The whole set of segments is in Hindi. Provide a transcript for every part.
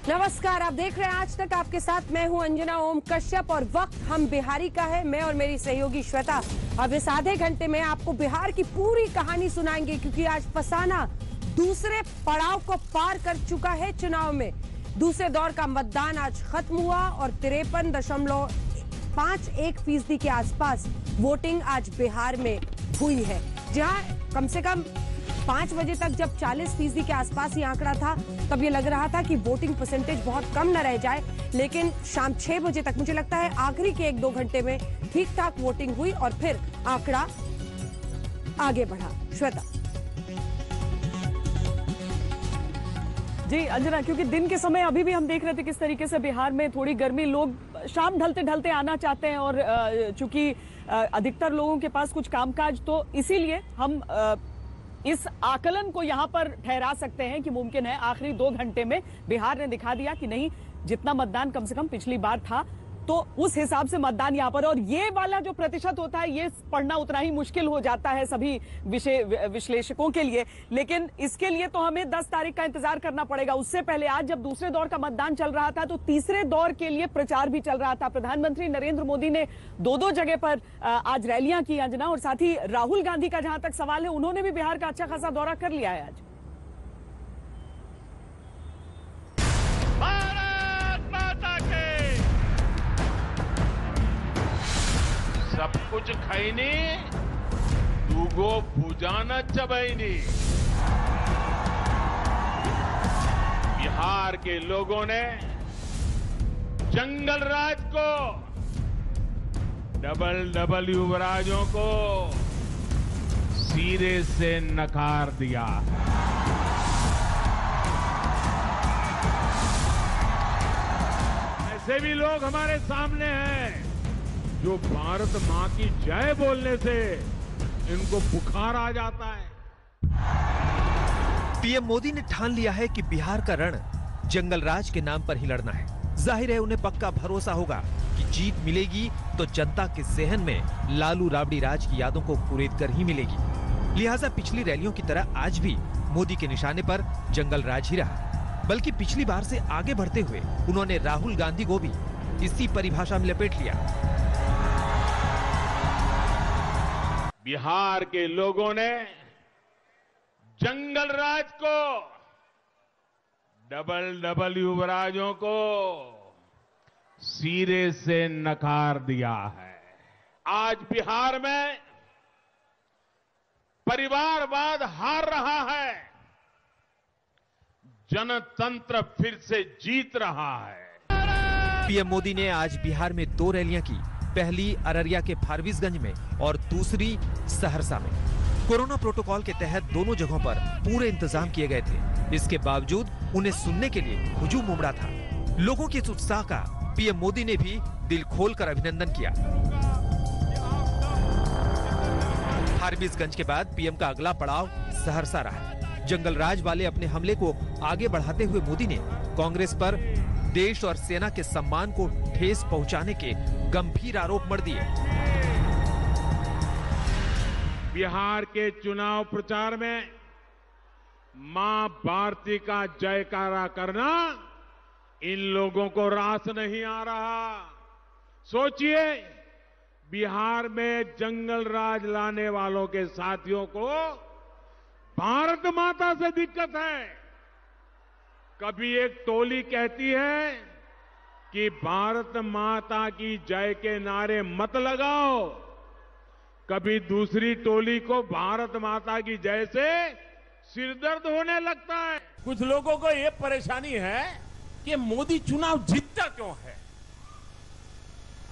नमस्कार, आप देख रहे हैं आज तक। आपके साथ मैं हूं अंजना ओम कश्यप और वक्त हम बिहारी का है। मैं और मेरी सहयोगी श्वेता अब इस आधे घंटे में आपको बिहार की पूरी कहानी सुनाएंगे, क्योंकि आज फसाना दूसरे पड़ाव को पार कर चुका है। चुनाव में दूसरे दौर का मतदान आज खत्म हुआ और 53.51% के आसपास वोटिंग आज बिहार में हुई है, जहां कम से कम 5 बजे तक जब 40% के आसपास ही आंकड़ा था, तब ये लग रहा था कि वोटिंग परसेंटेज बहुत कम न रह जाए। लेकिन शाम 6 बजे तक मुझे लगता है आखिरी के 1-2 घंटे में ठीक ठाक वोटिंग हुई और फिर आंकड़ा आगे बढ़ा। श्वेता जी अंजना, क्योंकि दिन के समय अभी भी हम देख रहे थे किस तरीके से बिहार में थोड़ी गर्मी, लोग शाम ढलते ढलते आना चाहते हैं और चूंकि अधिकतर लोगों के पास कुछ कामकाज, तो इसीलिए हम इस आकलन को यहां पर ठहरा सकते हैं कि मुमकिन है आखिरी 2 घंटे में बिहार ने दिखा दिया कि नहीं, जितना मतदान कम से कम पिछली बार था तो उस हिसाब से मतदान यहां पर। और ये वाला जो प्रतिशत होता है ये पढ़ना उतना ही मुश्किल हो जाता है सभी विश्लेषकों के लिए, लेकिन इसके लिए तो हमें 10 तारीख का इंतजार करना पड़ेगा। उससे पहले आज जब दूसरे दौर का मतदान चल रहा था तो तीसरे दौर के लिए प्रचार भी चल रहा था। प्रधानमंत्री नरेंद्र मोदी ने 2-2 जगह पर आज रैलियां की अंजना, और साथ ही राहुल गांधी का जहां तक सवाल है, उन्होंने भी बिहार का अच्छा खासा दौरा कर लिया है आज। सब कुछ खैनी दूगो भुजान चबैनी। बिहार के लोगों ने जंगल राज को, डबल युवराजों को सिरे से नकार दिया। ऐसे भी लोग हमारे सामने हैं जो भारत मां की जय बोलने से इनको बुखार आ जाता है। पीएम मोदी ने ठान लिया है कि बिहार का रण जंगल राज के नाम पर ही लड़ना है। जाहिर है उन्हें पक्का भरोसा होगा कि जीत मिलेगी तो जनता के जहन में लालू राबड़ी राज की यादों को कुरेद कर ही मिलेगी। लिहाजा पिछली रैलियों की तरह आज भी मोदी के निशाने पर जंगल राज ही रहा, बल्कि पिछली बार से आगे बढ़ते हुए उन्होंने राहुल गांधी को भी इसी परिभाषा में लपेट लिया। बिहार के लोगों ने जंगल राज को, डबल युवराजों को सिरे से नकार दिया है। आज बिहार में परिवारवाद हार रहा है, जनतंत्र फिर से जीत रहा है। पीएम मोदी ने आज बिहार में 2 रैलियां की, पहली अररिया के फारबिसगंज में और दूसरी सहरसा में। कोरोना प्रोटोकॉल के तहत दोनों जगहों पर पूरे इंतजाम किए गए थे। इसके बावजूद उन्हें सुनने के लिए हुजूम उमड़ा था। लोगों के इस उत्साह का पीएम मोदी ने भी दिल खोलकर अभिनंदन किया। फारबिसगंज के बाद पीएम का अगला पड़ाव सहरसा रहा। जंगल राज वाले अपने हमले को आगे बढ़ाते हुए मोदी ने कांग्रेस पर देश और सेना के सम्मान को ठेस पहुंचाने के गंभीर आरोप मढ़ दिए। बिहार के चुनाव प्रचार में मां भारती का जयकारा करना इन लोगों को रास नहीं आ रहा। सोचिए, बिहार में जंगल राज लाने वालों के साथियों को भारत माता से दिक्कत है। कभी एक टोली कहती है कि भारत माता की जय के नारे मत लगाओ, कभी दूसरी टोली को भारत माता की जय से सिरदर्द होने लगता है। कुछ लोगों को यह परेशानी है कि मोदी चुनाव जीतता क्यों है।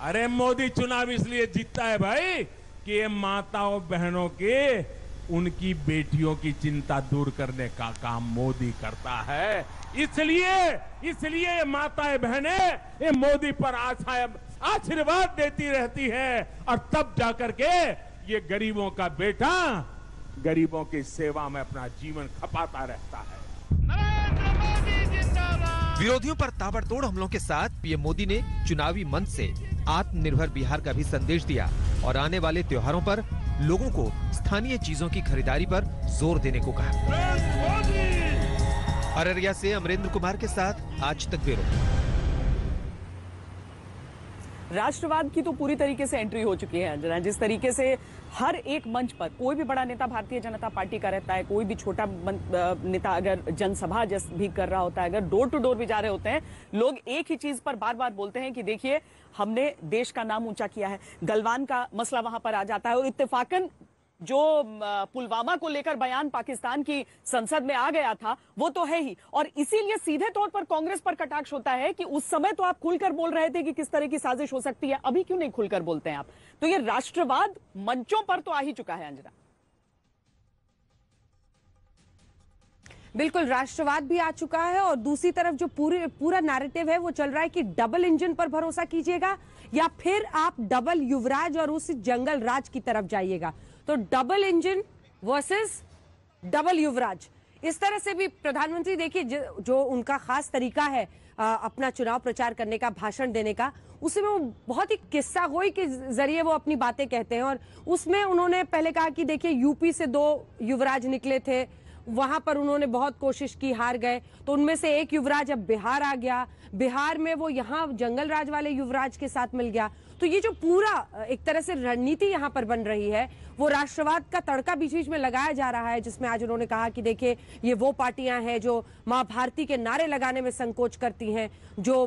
अरे मोदी चुनाव इसलिए जीतता है भाई कि ये माताओं बहनों के, उनकी बेटियों की चिंता दूर करने का काम मोदी करता है। इसलिए माताएं बहनें ये मोदी पर आशीर्वाद देती रहती है, और तब जाकर के ये गरीबों का बेटा गरीबों की सेवा में अपना जीवन खपाता रहता है। नरेंद्र मोदी जिंदाबाद। विरोधियों पर ताबड़तोड़ हमलों के साथ पीएम मोदी ने चुनावी मंच से आत्मनिर्भर बिहार का भी संदेश दिया और आने वाले त्योहारों पर लोगों को स्थानीय चीजों की खरीदारी पर जोर देने को कहा। अररिया से अमरेंद्र कुमार के साथ आज तक ब्यूरो। राष्ट्रवाद की तो पूरी तरीके से एंट्री हो चुकी है अंजना। जिस तरीके से हर एक मंच पर कोई भी बड़ा नेता भारतीय जनता पार्टी का रहता है, कोई भी छोटा नेता अगर जनसभा भी कर रहा होता है, अगर डोर टू डोर भी जा रहे होते हैं, लोग एक ही चीज पर बार बार बोलते हैं कि देखिए हमने देश का नाम ऊंचा किया है। गलवान का मसला वहां पर आ जाता है और इत्तेफाकन जो पुलवामा को लेकर बयान पाकिस्तान की संसद में आ गया था वो तो है ही, और इसीलिए सीधे तौर पर कांग्रेस पर कटाक्ष होता है कि उस समय तो आप खुलकर बोल रहे थे कि किस तरह की साजिश हो सकती है, अभी क्यों नहीं खुलकर बोलते हैं आप? तो ये राष्ट्रवाद मंचों पर तो आ ही चुका है अंजना। बिल्कुल, राष्ट्रवाद भी आ चुका है और दूसरी तरफ जो पूरा नैरेटिव है वो चल रहा है कि डबल इंजन पर भरोसा कीजिएगा या फिर आप डबल युवराज और उस जंगल राज की तरफ जाइएगा। तो डबल इंजन वर्सेस डबल युवराज, इस तरह से भी प्रधानमंत्री देखिए जो उनका खास तरीका है अपना चुनाव प्रचार करने का, भाषण देने का, उसमें वो बहुत ही किस्सा गोई के जरिए वो अपनी बातें कहते हैं। और उसमें उन्होंने पहले कहा कि देखिए यूपी से 2 युवराज निकले थे, वहां पर उन्होंने बहुत कोशिश की, हार गए, तो उनमें से एक युवराज अब बिहार आ गया, बिहार में वो यहाँ जंगल राज वाले युवराज के साथ मिल गया। तो ये जो पूरा एक तरह से रणनीति यहाँ पर बन रही है वो राष्ट्रवाद का तड़का बीच बीच में लगाया जा रहा है, जिसमें आज उन्होंने कहा कि देखिए ये वो पार्टियां हैं जो मां भारती के नारे लगाने में संकोच करती हैं, जो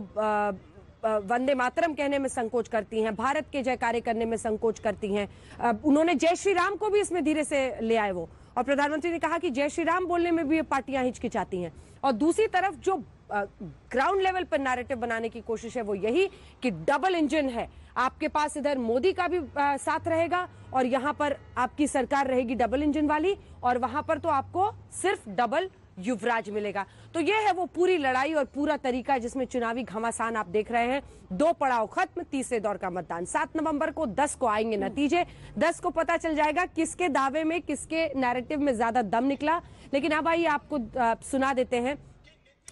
वंदे मातरम कहने में संकोच करती हैं, भारत के जयकारे करने में संकोच करती हैं। उन्होंने जय श्री राम को भी इसमें धीरे से ले आए वो, और प्रधानमंत्री ने कहा कि जय श्री राम बोलने में भी ये पार्टियां हिचकिचाती हैं। और दूसरी तरफ जो ग्राउंड लेवल पर नैरेटिव बनाने की कोशिश है वो यही कि डबल इंजन है, आपके पास इधर मोदी का भी साथ रहेगा और यहाँ पर आपकी सरकार रहेगी डबल इंजन वाली, और वहां पर तो आपको सिर्फ डबल युवराज मिलेगा। तो ये है वो पूरी लड़ाई और पूरा तरीका जिसमें चुनावी घमासान आप देख रहे हैं। 2 पड़ाव खत्म, तीसरे दौर का मतदान 7 नवंबर को, 10 को आएंगे नतीजे, 10 को पता चल जाएगा किसके दावे में, किसके नैरेटिव में ज्यादा दम निकला। लेकिन अब आइए आपको सुना देते हैं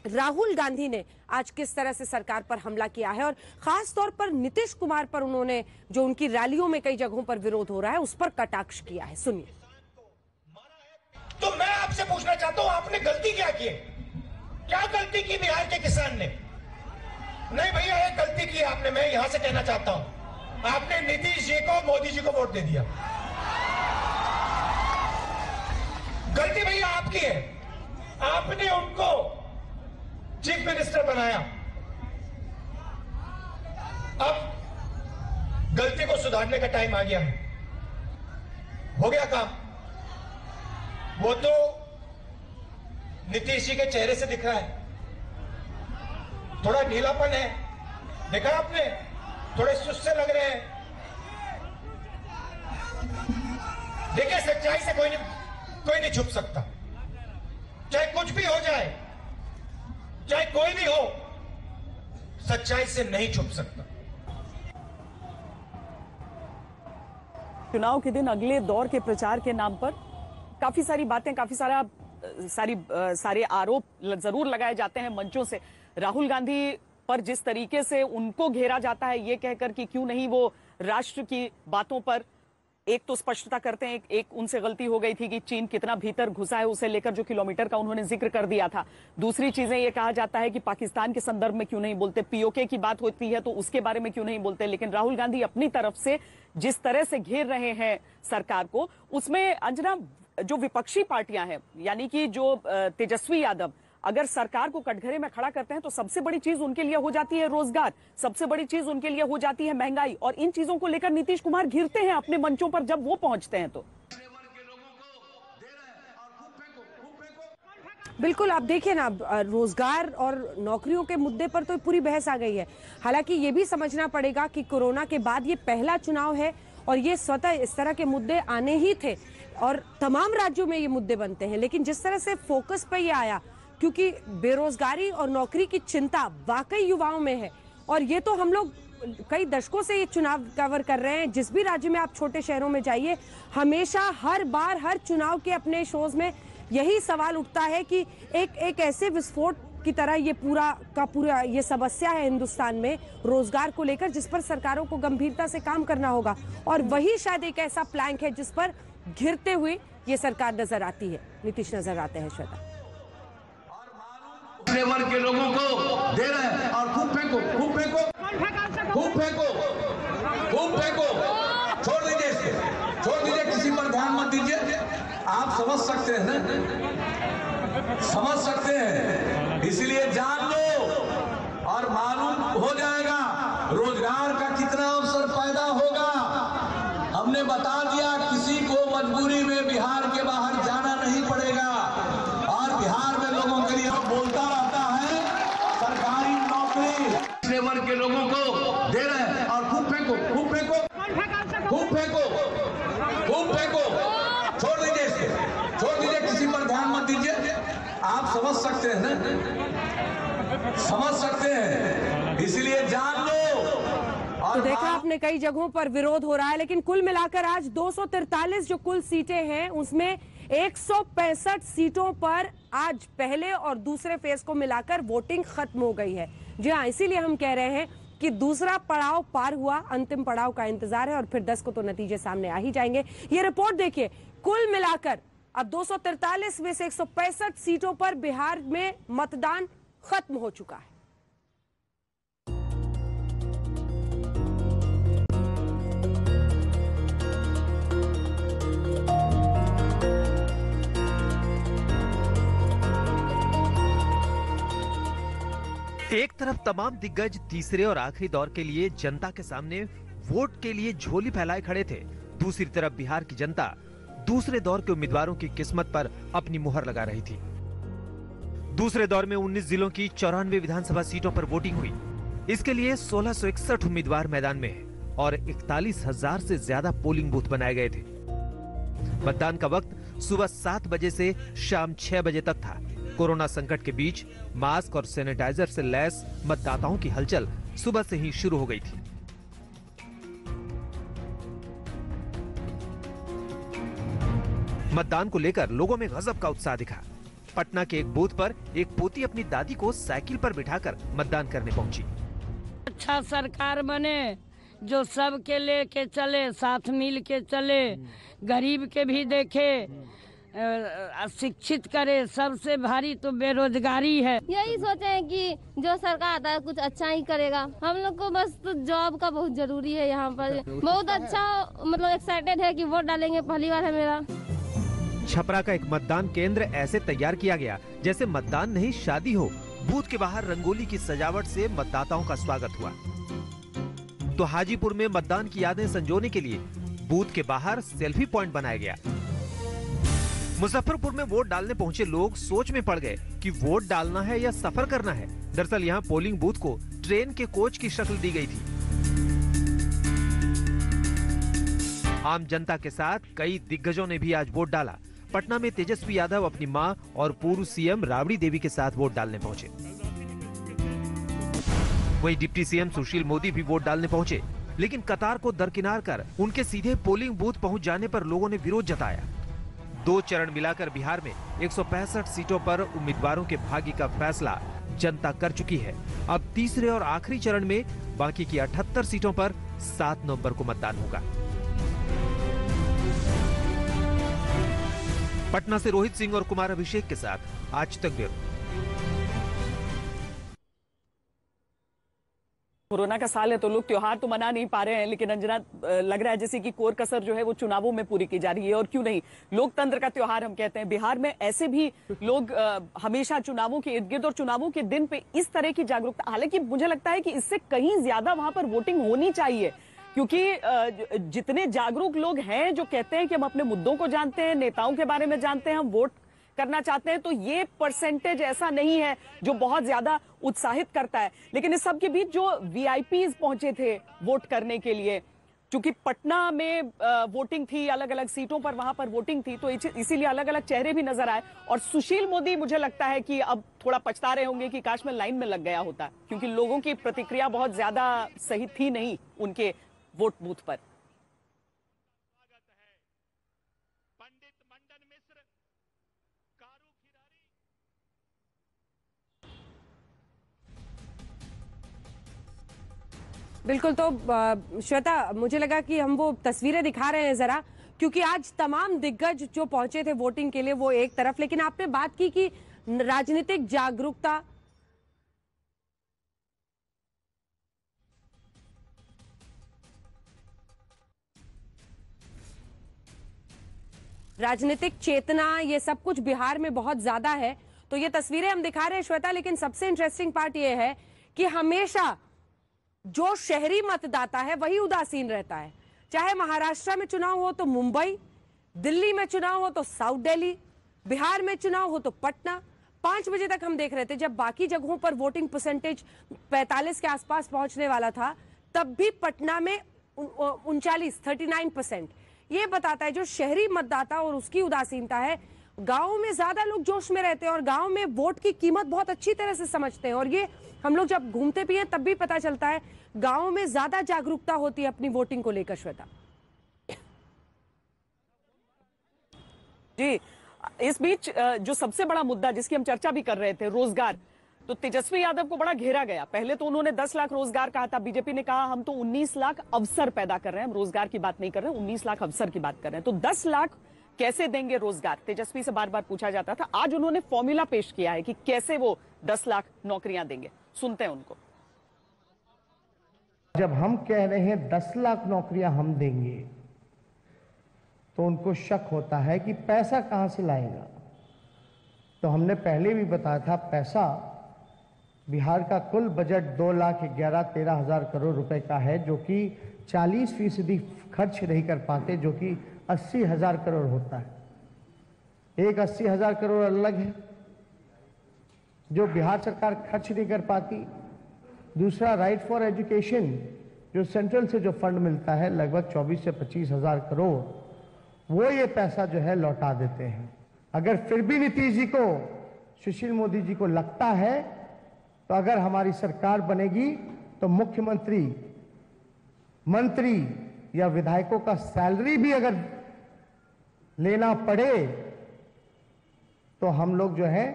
राहुल गांधी ने आज किस तरह से सरकार पर हमला किया है, और खास तौर पर नीतीश कुमार पर उन्होंने जो उनकी रैलियों में कई जगहों पर विरोध हो रहा है उस पर कटाक्ष किया है। सुनिए। तो मैं आपसे पूछना चाहता हूं, आपने गलती क्या की? क्या गलती की बिहार के किसान ने? नहीं भैया, एक गलती की आपने, मैं यहां से कहना चाहता हूं, आपने नीतीश जी को, मोदी जी को वोट दे दिया। गलती भैया आपकी है, आपने उनको चीफ मिनिस्टर बनाया। अब गलती को सुधारने का टाइम आ गया है, हो गया काम। वो तो नीतीश जी के चेहरे से दिख रहा है, थोड़ा ढीलापन है, देखा आपने, थोड़े सुस्त से लग रहे हैं। देखिए सच्चाई से कोई नहीं छुप सकता, चाहे कुछ भी हो जाए, चाहे कोई भी हो, सच्चाई से नहीं छुप सकता। चुनाव के दिन अगले दौर के प्रचार के नाम पर काफी सारी बातें, काफी सारे आरोप जरूर लगाए जाते हैं मंचों से। राहुल गांधी पर जिस तरीके से उनको घेरा जाता है ये कहकर कि क्यों नहीं वो राष्ट्र की बातों पर एक तो स्पष्टता करते हैं, एक उनसे गलती हो गई थी कि चीन कितना भीतर घुसा है, उसे लेकर जो किलोमीटर का उन्होंने जिक्र कर दिया था। दूसरी चीजें ये कहा जाता है कि पाकिस्तान के संदर्भ में क्यों नहीं बोलते, पीओके की बात होती है तो उसके बारे में क्यों नहीं बोलते। लेकिन राहुल गांधी अपनी तरफ से जिस तरह से घेर रहे हैं सरकार को, उसमें अंजना जो विपक्षी पार्टियां हैं, यानी कि जो तेजस्वी यादव अगर सरकार को कटघरे में खड़ा करते हैं तो सबसे बड़ी चीज उनके लिए हो जाती है रोजगार, सबसे बड़ी चीज उनके लिए हो जाती है महंगाई, और इन चीजों को लेकर नीतीश कुमार घिरते हैं अपने मंचों पर जब वो पहुंचते हैं। तो बिल्कुल, आप देखिए ना, रोजगार और नौकरियों के मुद्दे पर तो पूरी बहस आ गई है। हालांकि ये भी समझना पड़ेगा कि कोरोना के बाद ये पहला चुनाव है और ये स्वतः इस तरह के मुद्दे आने ही थे और तमाम राज्यों में ये मुद्दे बनते हैं। लेकिन जिस तरह से फोकस पे ये आया, क्योंकि बेरोजगारी और नौकरी की चिंता वाकई युवाओं में है, और ये तो हम लोग कई दशकों से ये चुनाव कवर कर रहे हैं। जिस भी राज्य में आप छोटे शहरों में जाइए, हमेशा हर बार हर चुनाव के अपने शोज में यही सवाल उठता है कि एक ऐसे विस्फोट की तरह ये पूरा ये समस्या है हिंदुस्तान में रोजगार को लेकर, जिस पर सरकारों को गंभीरता से काम करना होगा। और वही शायद एक ऐसा प्लैंक है जिस पर घिरते हुए ये सरकार नजर आती है, नीतीश नजर आते हैं। श्वेता। पिछड़े वर्ग के लोगों को दे रहे हैं। और खूब फेंको, खूब फेंको, खूब फेंको, खूब फेंको, छोड़ दीजिए इसको, छोड़ दीजिए, किसी पर ध्यान मत दीजिए। आप समझ सकते हैं ना, समझ सकते हैं, इसलिए जान लो और मालूम हो जाएगा रोजगार का कितना अवसर पैदा होगा। हमने बता दिया किसी को मजबूरी में बिहार के बाहर जाना नहीं पड़ेगा। और बिहार में लोगों के लिए बोलता रहता है सरकारी नौकरी पिछड़े वर्ग के लोगों को दे रहे हैं। और खूब फेंको, खूब फेंको, खूब फेंको, खूब फेंको, छोड़ दीजिए इसको, छोड़ दीजिए, किसी पर ध्यान मत दीजिए। आप समझ सकते हैं ना, समझ सकते हैं, इसलिए जान लो। तो देखा आपने कई जगहों पर विरोध हो रहा है, लेकिन कुल मिलाकर आज 243 जो कुल सीटें हैं उसमें 165 सीटों पर आज पहले और दूसरे फेज को मिलाकर वोटिंग खत्म हो गई है। जी हाँ, इसीलिए हम कह रहे हैं कि दूसरा पड़ाव पार हुआ, अंतिम पड़ाव का इंतजार है और फिर 10 को तो नतीजे सामने आ ही जाएंगे। ये रिपोर्ट देखिए, कुल मिलाकर अब 243 में से 165 सीटों पर बिहार में मतदान खत्म हो चुका है। एक तरफ तमाम दिग्गज तीसरे और आखिरी दौर के लिए जनता के सामने वोट के लिए झोली फैलाए खड़े थे, दूसरी तरफ बिहार की जनता दूसरे दौर के उम्मीदवारों की किस्मत पर अपनी मुहर लगा रही थी। दूसरे दौर में 19 जिलों की 94 विधानसभा सीटों पर वोटिंग हुई। इसके लिए 1661 उम्मीदवार मैदान में हैं और 41,000 से ज्यादा पोलिंग बूथ बनाए गए थे। मतदान का वक्त सुबह 7 बजे से शाम 6 बजे तक था। कोरोना संकट के बीच मास्क और सैनिटाइजर से लैस मतदाताओं की हलचल सुबह से ही शुरू हो गई थी। मतदान को लेकर लोगों में गजब का उत्साह दिखा। पटना के एक बूथ पर एक पोती अपनी दादी को साइकिल पर बिठाकर मतदान करने पहुंची। अच्छा सरकार बने जो सबके लेके चले, साथ मिल के चले, गरीब के भी देखे, शिक्षित करे। सबसे भारी तो बेरोजगारी है। यही सोचे हैं कि जो सरकार आता है कुछ अच्छा ही करेगा। हम लोग को बस तो जॉब का बहुत जरूरी है। यहाँ पर बहुत अच्छा मतलब एक्साइटेड है कि वोट डालेंगे, पहली बार है मेरा। छपरा का एक मतदान केंद्र ऐसे तैयार किया गया जैसे मतदान नहीं शादी हो। बूथ के बाहर रंगोली की सजावट से मतदाताओं का स्वागत हुआ। तो हाजीपुर में मतदान की यादें संजोने के लिए बूथ के बाहर सेल्फी पॉइंट बनाया गया। मुजफ्फरपुर में वोट डालने पहुंचे लोग सोच में पड़ गए कि वोट डालना है या सफर करना है। दरअसल यहाँ पोलिंग बूथ को ट्रेन के कोच की शक्ल दी गई थी। आम जनता के साथ कई दिग्गजों ने भी आज वोट डाला। पटना में तेजस्वी यादव अपनी मां और पूर्व सीएम राबड़ी देवी के साथ वोट डालने पहुंचे। वहीं डिप्टी सीएम सुशील मोदी भी वोट डालने पहुंचे, लेकिन कतार को दरकिनार कर उनके सीधे पोलिंग बूथ पहुंच जाने पर लोगों ने विरोध जताया। 2 चरण मिलाकर बिहार में 165 सीटों पर उम्मीदवारों के भाग्य का फैसला जनता कर चुकी है। अब तीसरे और आखिरी चरण में बाकी की 78 सीटों पर 7 नवंबर को मतदान होगा। पटना से रोहित सिंह और कुमार अभिषेक के साथ आज तक ब्यूरो। कोरोना का साल है तो लोग त्योहार तो मना नहीं पा रहे हैं, लेकिन अंजना लग रहा है जैसे कि कोर कसर जो है वो चुनावों में पूरी की जा रही है। और क्यों नहीं, लोकतंत्र का त्योहार हम कहते हैं। बिहार में ऐसे भी लोग हमेशा चुनावों के इर्द गिर्द और चुनावों के दिन पे इस तरह की जागरूकता, हालांकि मुझे लगता है कि इससे कहीं ज्यादा वहां पर वोटिंग होनी चाहिए, क्योंकि जितने जागरूक लोग हैं जो कहते हैं कि हम अपने मुद्दों को जानते हैं, नेताओं के बारे में जानते हैं, हम वोट करना चाहते हैं, तो ये परसेंटेज ऐसा नहीं है जो बहुत ज्यादा उत्साहित करता है। लेकिन इस सब के बीच जो वीआईपीज पहुंचे थे वोट करने के लिए, क्योंकि पटना में वोटिंग थी, अलग अलग सीटों पर वहां पर वोटिंग थी, तो इसीलिए अलग अलग चेहरे भी नजर आए। और सुशील मोदी मुझे लगता है कि अब थोड़ा पछता रहे होंगे कि काश मैं लाइन में लग गया होता, क्योंकि लोगों की प्रतिक्रिया बहुत ज्यादा सही थी नहीं उनके वोट बूथ पर। बिल्कुल, तो श्वेता, मुझे लगा कि हम वो तस्वीरें दिखा रहे हैं जरा, क्योंकि आज तमाम दिग्गज जो पहुंचे थे वोटिंग के लिए वो एक तरफ, लेकिन आपने बात की कि राजनीतिक जागरूकता राजनीतिक चेतना, ये सब कुछ बिहार में बहुत ज्यादा है। तो ये तस्वीरें हम दिखा रहे हैं श्वेता, लेकिन सबसे इंटरेस्टिंग पार्ट ये है कि हमेशा जो शहरी मतदाता है वही उदासीन रहता है। चाहे महाराष्ट्र में चुनाव हो तो मुंबई, दिल्ली में चुनाव हो तो साउथ दिल्ली, बिहार में चुनाव हो तो पटना। 5 बजे तक हम देख रहे थे, जब बाकी जगहों पर वोटिंग परसेंटेज 45 के आसपास पहुंचने वाला था, तब भी पटना में 39% ये बताता है जो शहरी मतदाता और उसकी उदासीनता है। गांव में ज्यादा लोग जोश में रहते हैं और गांव में वोट की कीमत बहुत अच्छी तरह से समझते हैं, और ये हम लोग जब घूमते भी हैं तब भी पता चलता है गांव में ज्यादा जागरूकता होती है अपनी वोटिंग को लेकर। श्वेता जी, इस बीच जो सबसे बड़ा मुद्दा जिसकी हम चर्चा भी कर रहे थे, रोजगार, तो तेजस्वी यादव को बड़ा घेरा गया। पहले तो उन्होंने 10 लाख रोजगार कहा था, बीजेपी ने कहा हम तो 19 लाख अवसर पैदा कर रहे हैं, हम रोजगार की बात नहीं कर रहे हैं, 19 लाख अवसर की बात कर रहे हैं। तो 10 लाख कैसे देंगे रोजगार, तेजस्वी से बार बार पूछा जाता था। आज उन्होंने फॉर्मूला पेश किया है कि कैसे वो 10 लाख नौकरियां देंगे, सुनते हैं उनको। जब हम कह रहे हैं 10 लाख नौकरियां हम देंगे, तो उनको शक होता है कि पैसा कहां से लाएगा। तो हमने पहले भी बताया था, पैसा बिहार का कुल बजट 2,11,13,000 करोड़ रुपए का है, जो कि 40% खर्च नहीं कर पाते, जो कि 80,000 करोड़ होता है। एक 80,000 करोड़ अलग है जो बिहार सरकार खर्च नहीं कर पाती। दूसरा, राइट फॉर एजुकेशन, जो सेंट्रल से जो फंड मिलता है लगभग 24 से 25,000 करोड़, वो ये पैसा जो है लौटा देते हैं। अगर फिर भी नीतीश जी को, सुशील मोदी जी को लगता है तो अगर हमारी सरकार बनेगी तो मुख्यमंत्री, मंत्री या विधायकों का सैलरी भी अगर लेना पड़े तो हम लोग जो है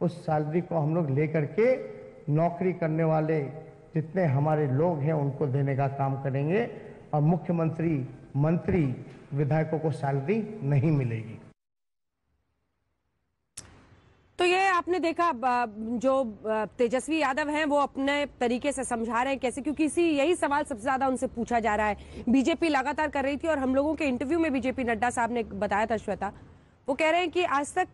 उस सैलरी को हम लोग लेकर के नौकरी करने वाले जितने हमारे लोग हैं उनको देने का काम करेंगे, और मुख्यमंत्री, मंत्री, विधायकों को सैलरी नहीं मिलेगी। तो ये आपने देखा, जो तेजस्वी यादव हैं वो अपने तरीके से समझा रहे हैं कैसे, क्योंकि यही सवाल सबसे ज्यादा उनसे पूछा जा रहा है। बीजेपी लगातार कर रही थी, और हम लोगों के इंटरव्यू में बीजेपी नड्डा साहब ने बताया था श्वेता, वो कह रहे हैं कि आज तक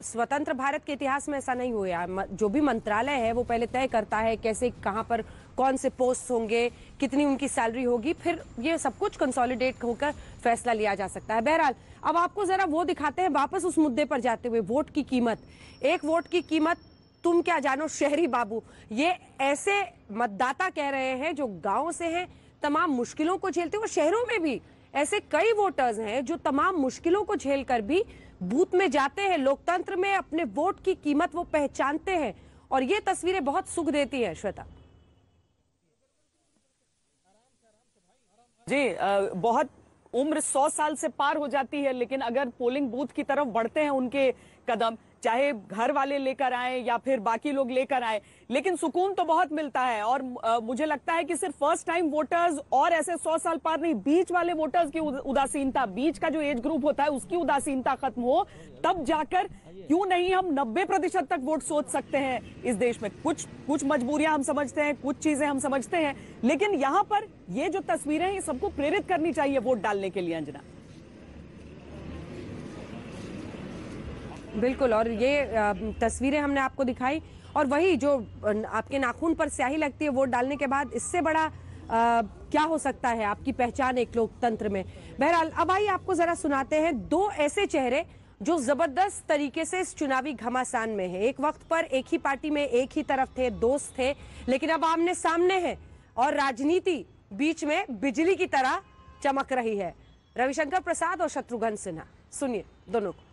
स्वतंत्र भारत के इतिहास में ऐसा नहीं हुआ। जो भी मंत्रालय है वो पहले तय करता है कैसे, कहां पर कौन से पोस्ट होंगे, कितनी उनकी सैलरी होगी, फिर ये सब कुछ कंसोलिडेट होकर फैसला लिया जा सकता है। बहरहाल अब आपको जरा वो दिखाते हैं, वापस उस मुद्दे पर जाते हुए, वोट की कीमत। एक वोट की कीमत तुम क्या जानो शहरी बाबू, ये ऐसे मतदाता कह रहे हैं जो गांव से हैं, तमाम मुश्किलों को झेलते हुए। शहरों में भी ऐसे कई वोटर्स हैं जो तमाम मुश्किलों को झेलकर भी बूथ में जाते हैं। लोकतंत्र में अपने वोट की कीमत वो पहचानते हैं, और ये तस्वीरें बहुत सुख देती हैं। श्वेता जी, बहुत उम्र 100 साल से पार हो जाती है, लेकिन अगर पोलिंग बूथ की तरफ बढ़ते हैं उनके कदम, चाहे घर वाले लेकर आए या फिर बाकी लोग लेकर आए, लेकिन सुकून तो बहुत मिलता है। और मुझे लगता है कि सिर्फ फर्स्ट टाइम वोटर्स और ऐसे 100 साल पार नहीं, बीच वाले वोटर्स की उदासीनता, बीच का जो एज ग्रुप होता है उसकी उदासीनता खत्म हो, तब जाकर क्यों नहीं हम 90% तक वोट सोच सकते हैं इस देश में। कुछ मजबूरियां हम समझते हैं, कुछ चीजें हम समझते हैं, लेकिन यहां पर ये जो तस्वीरें हैं ये सबको प्रेरित करनी चाहिए वोट डालने के लिए। अंजना, बिल्कुल, और ये तस्वीरें हमने आपको दिखाई, और वही जो आपके नाखून पर स्याही लगती है वोट डालने के बाद, इससे बड़ा क्या हो सकता है आपकी पहचान एक लोकतंत्र में। बहरहाल अब आइए आपको जरा सुनाते हैं दो ऐसे चेहरे जो जबरदस्त तरीके से इस चुनावी घमासान में है। एक वक्त पर एक ही पार्टी में एक ही तरफ थे, दोस्त थे, लेकिन अब आमने सामने हैं और राजनीति बीच में बिजली की तरह चमक रही है। रविशंकर प्रसाद और शत्रुघ्न सिन्हा, सुनिए दोनों को।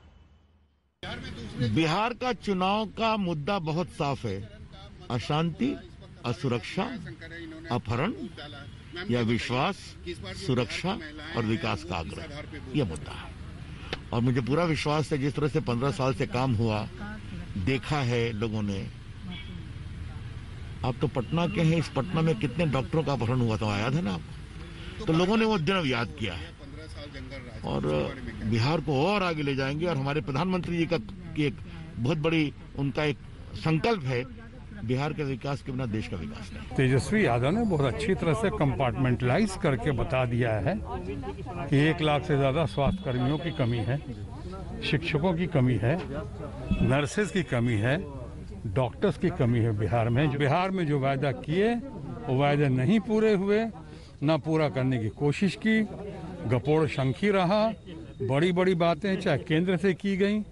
बिहार का चुनाव का मुद्दा बहुत साफ है, अशांति, असुरक्षा, अपहरण या विश्वास, सुरक्षा और विकास का आग्रह, यह मुद्दा है। और मुझे पूरा विश्वास है, जिस तरह से 15 साल से काम हुआ, देखा है लोगों ने। आप तो पटना के हैं, इस पटना में कितने डॉक्टरों का अपहरण हुआ था, याद है ना आपको? तो लोगों ने वो दिन याद किया है, और बिहार को और आगे ले जाएंगे। और हमारे प्रधानमंत्री जी का एक बहुत बड़ी उनका एक संकल्प है बिहार के विकास के बिना देश का विकास नहीं। तेजस्वी यादव ने बहुत अच्छी तरह से कंपार्टमेंटलाइज करके बता दिया है कि 1 लाख से ज्यादा स्वास्थ्य कर्मियों की कमी है, शिक्षकों की कमी है, नर्सेज की कमी है, डॉक्टर्स की कमी है बिहार में। बिहार में जो वायदा किए वो वायदे नहीं पूरे हुए, ना पूरा करने की कोशिश की, गपोड़ शंखी रहा। बड़ी बड़ी बातें चाहे केंद्र से की गई।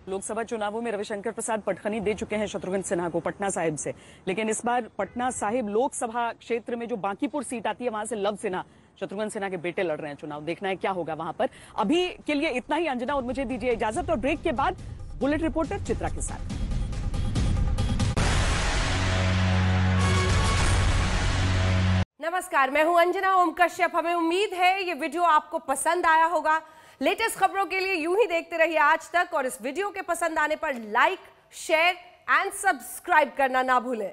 लोकसभा चुनावों में रविशंकर प्रसाद पटखनी दे चुके हैं शत्रुघ्न सिन्हा को पटना साहिब से, लेकिन इस बार पटना साहिब लोकसभा क्षेत्र में जो बांकीपुर सीट आती है वहां से लव सिन्हा, शत्रुघ्न सिन्हा के बेटे लड़ रहे हैं चुनाव। देखना है क्या होगा वहां पर। अभी के लिए इतना ही अंजना, और मुझे दीजिए इजाजत, और ब्रेक के बाद बुलेट रिपोर्टर चित्रा के साथ। नमस्कार, मैं हूं अंजना ओम कश्यप। हमें उम्मीद है ये वीडियो आपको पसंद आया होगा। लेटेस्ट खबरों के लिए यूं ही देखते रहिए आज तक, और इस वीडियो के पसंद आने पर लाइक, शेयर एंड सब्सक्राइब करना ना भूलें।